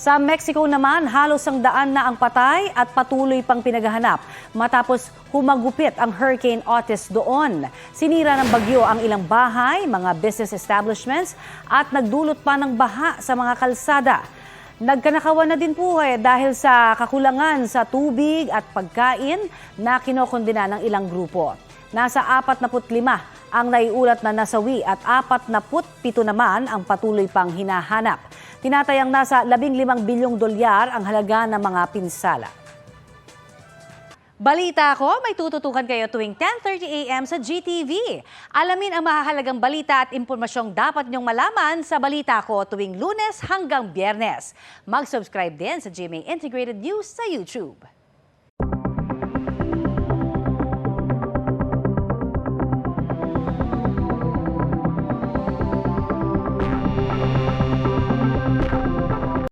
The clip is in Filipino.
Sa Mexico naman, halos 100 na ang patay at patuloy pang pinaghahanap matapos humagupit ang Hurricane Otis doon. Sinira ng bagyo ang ilang bahay, mga business establishments at nagdulot pa ng baha sa mga kalsada. Nagkanakawan na din po dahil sa kakulangan sa tubig at pagkain na kinokondena ng ilang grupo. Nasa 45 ang naiulat na nasawi at 47 naman ang patuloy pang hinahanap. Tinatayang nasa 15 bilyong dolyar ang halaga ng mga pinsala. Balita ko, may tututukan kayo tuwing 10:30 a.m. sa GTV. Alamin ang mahahalagang balita at impormasyong dapat niyong malaman sa Balita Ko tuwing Lunes hanggang Biyernes. Mag-subscribe din sa GMA Integrated News sa YouTube.